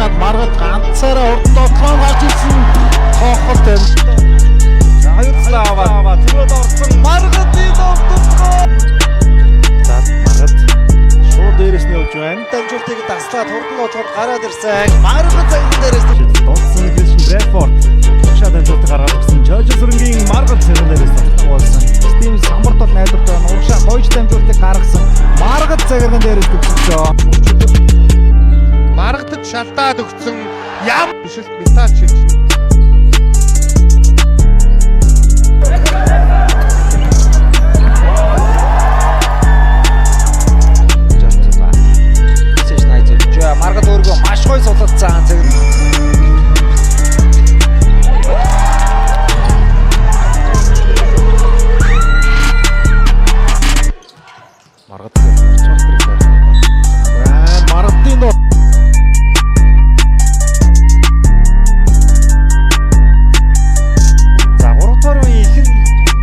байгаад маргад ганцаараа урд тоглоом гарч ирсэн тоохол тань. За хоёр аваад түрээд орсон маргад ийм овдгоо. За маргад шууд дээрээс нь явж байна. Дамжуултыг таслаад хурдан оцгоор гараад ирсэн. Маргад цагт дээрээс донцсон Кристиан Брэдфорд шат дамжуулт гаргаад ирсэн. Жожо сүрэнгийн маргад царин дээрээс тоглосон. Стив самбарт бол найдвартай урагшаа гоёж дамжуултыг гаргасан. Маргад цагирган дээрээс төгсөж. Маргадад шалтаад өгсөн ям бишэлт металл шилж. Маргад өөргөө маш гоё сулалцсан цаг. Маргад орчуулт хэрэгтэй. Маргадын доо. За 3 дугаар үеийн ихэнх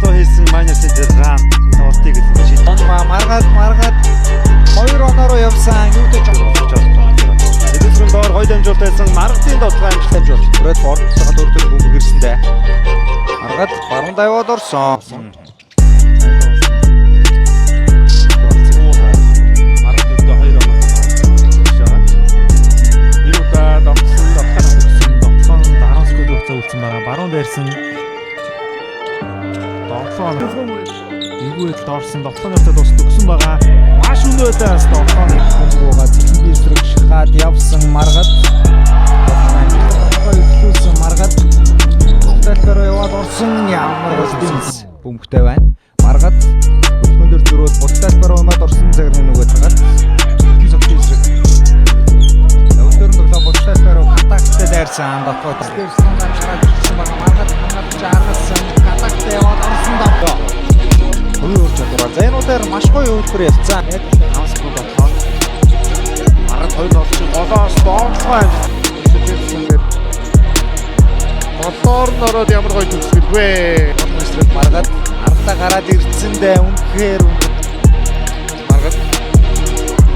тоо хийсэн Манчестер Ран тоглолтыг шийдсэн. Маргад 2 оноор явсан. Юутэй ч Эдгээр доор гоё дамжуулт байсан маргадын дотлоо амжилттай болж Брэдфорд цагаат өөртөө бөмбөг ирсэндээ. Маргад баруун даваад орсон. Маргад өдөө 2 оноо болж байгаа. Энэ удаа тогтсон дотлоо дараан скод өгцөө үлдсэн байгаа. Баруун дээрсэн дотлоо эвгүйд доорсон дотлооны хувьд бас төгсөн байгаа. Маш өнөөдөр дотлооны Бөмбөгөө зэхэнгийн эсрэг шахаад явсан маргад. Ихлүүлсэн маргад. Тэлбэрөө яваад орсон ямар үлдэнс бөмбөгтэй байна. Маргад өсгөн дээр зөрөөд Тэлбэрөө юмад орсон цагирны нөгөө цагаад зэхэнгийн эсрэг. Өвдөр нь тоглоо Тэлбэрөө хатагтай дайрсан дотоод. Стивсон амжираад ирсэн байгаа. Маргад жааргасан хатагтай яваад орсон давтаа. Хоёр өөр чадвараа. За энэ удаар маш гоё үйлдвэр явцсан. хамс гол дотлоо. Маргад 2 дотлоо голоос доотлоо амжилттай. Голоор нь ороод ямар гоё төгсгөлвэ. Эсрэг маргад ардаа гараад ирцэндээ үнэхээр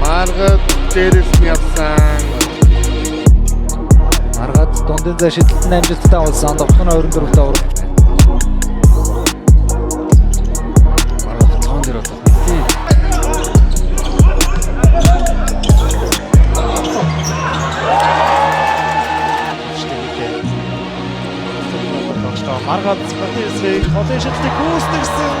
Маргад дээрээс нь явсан. маргад дундын зай шидэлтэн амжилттай болсон. Довтлооны 24-т ураг. Маргад тоглоом дээр болов. Маргад спортивсыг холын шилдэг гүйцэтгэсэн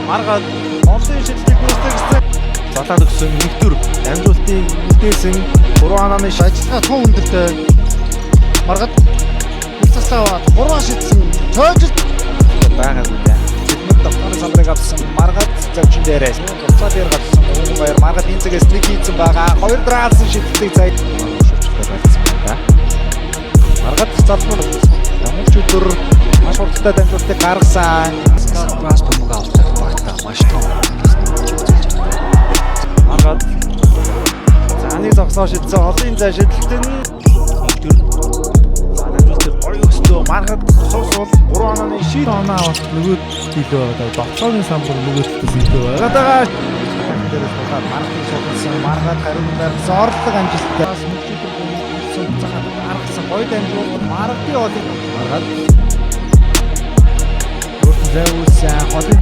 маргад холын шилдэг гүйцэтгэсэн залаад өгсөн нэгдүр дамжуултыг үлдээсэн 3 онооны Ажиллагаа туу өндөртэй. Маргад цаслаа 3 шидсэн. Чойж байгаа үү. Зэгмэд довтлооны самбарыг авсан маргад завчин дээрээс цаа дээр гарсан Өнгөн Баяр маргад энэ цагаас нэг хийсэн байгаа. 2 драалсан шидэлтийг цай маргад цаалмар дамжуулт өдөр маш хурдтай дамжуултыг гаргасан. Бас бөмбөг авах багтаа маш том. маргад зааны зогсоо шидсэн олон зай шидэлтэн нэгдүр дамжуултыг гоё өстөө маргад суусвал 3 онооны шид оноо авах нөгөөд илүү одоо дотлооны самбар нөгөөдөөс илүү байгаа даа. Дээрээс болоод маргад суулсан маргад хариун барьсан орлог амжилттай. Бас мөчөдөр бөмбөг цагаат гаргасан гоё дамжуулт маргадын олыг маргад өөртөө зайвуулсан холын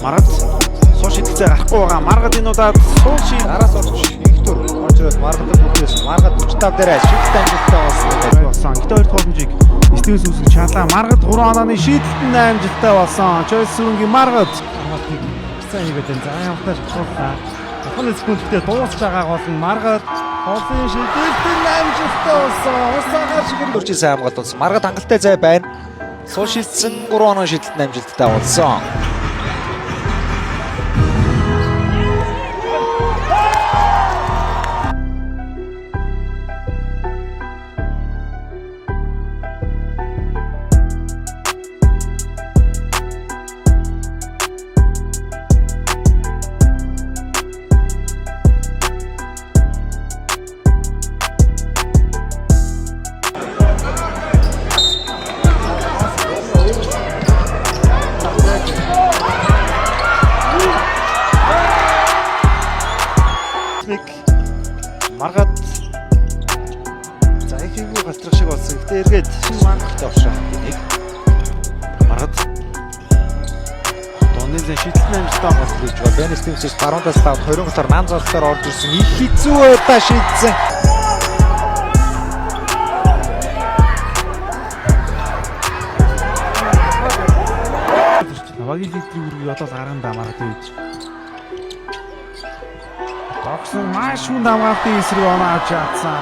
маргад суу шидэлцээ гарахгүй байгаа. Маргад энэ удаад суу шид араас орж нэгтүр орж ирээд маргад бүтээсэн. Маргад 45 дээрээ шидэлтэй амжилттай болсон. Гэтэ 2 дахь хэмжээг Стивенс үсгэж чалаа. Маргад 3 онооны шидэлтэн амжилттай болсон. Чойс сүрэнгийн маргад сайн хийгээд за явахтаа шалгууллаа. Тухайн секундтэй дуусч байгаа гол нь маргад холын шидэлтэн амжилттай болсон. Усаагаар шигэр дурж сайн хамгаалт болсон. Маргад хангалттай зай байна. Суу шилжсэн 3 оноо шидэлтэн амжилттай болсон. Маргаад за ихэнх галтрах шиг болсон. Гэтэ эргээд шинэ манхтай болшоо. Нэг Маргаад Донэлэн шийдэлт амжилттай бас гэж байна. Бен Стивенс баруунаас тавд 20 голоор 8 залтаар орж ирсэн. Их хэцүү байдлаа шийдсэн. Навагийн лидерийн үргийг одоо гарган дамаарах гэж. Тогсон маш хүн дамгаалтын эсрэг оноож чадсан.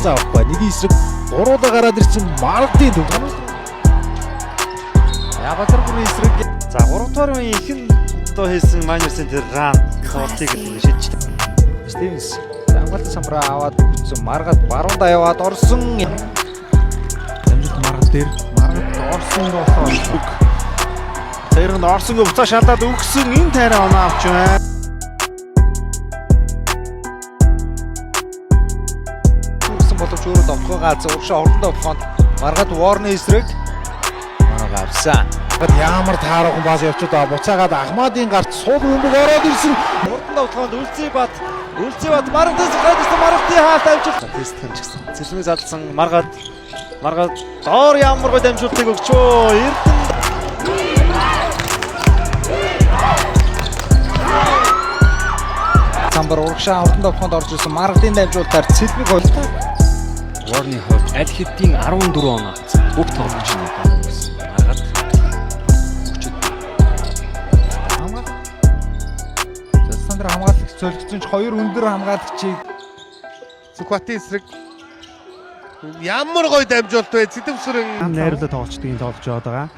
За нэг эсрэг гуруудаа гараад ирсэн Маргадын төв. Ягатар бүрийн эсрэг. За 3 дугаар үеийн ихэнх одоо хийсэн Манчестер Сити ран хоолтыг шийдэж. Стивенс хамгаалтын самбараа аваад өгсөн. Маргад баруунда яваад орсон. Амжилт Маргад дээр Маргад орсон болоо. Тэрхэнд орсонгүй буцаа шалаад өгсөн энэ тайраа оноо авч байна. Өгсөн боловч өөрөө довхоо гаалцсан. Урагшаа ордондоо бохонд Маргад Ворны эсрэг оноо авсан. Ямар таарахын бааз явчихдаа буцаагаад Ахмадын гарт суул өмг ороод ирсэн. Урдондоо бохонд Үлзий бат Маргадаас гадсан Маргадын хаалт авчирч Тест хэмжигсэн. Цэсмээ залсан Маргад доор ямар гой дамжуултыг өгчөө. Эрдэнэ самбар урагшаа ордондоо бохонд орж ирсэн. Маргадын дамжуултаар цэлмэг холтой. Ворны хувьд аль хэдийн 14 оноо авсан. Бүх тоглогч нь Маргад Сандра хамгаалагч цөлгцөнч 2 өндөр хамгаалагчийг Зүхбатын эсрэг ямар гоё дамжуулт вэ? Цэдэвсрэн найруулад тоглолцдгийг тоглож байгаа.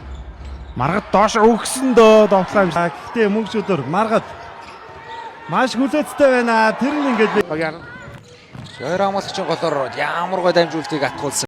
Маргад доош өгсөндөө довтлаа. Гэхдээ мөнгө өдөр Маргад маш хүлээцтэй байна. Тэр нь ингээд Баяр. Хоёр хамгаалагчийн голоор ямар гоё дамжуултыг атгуулсан.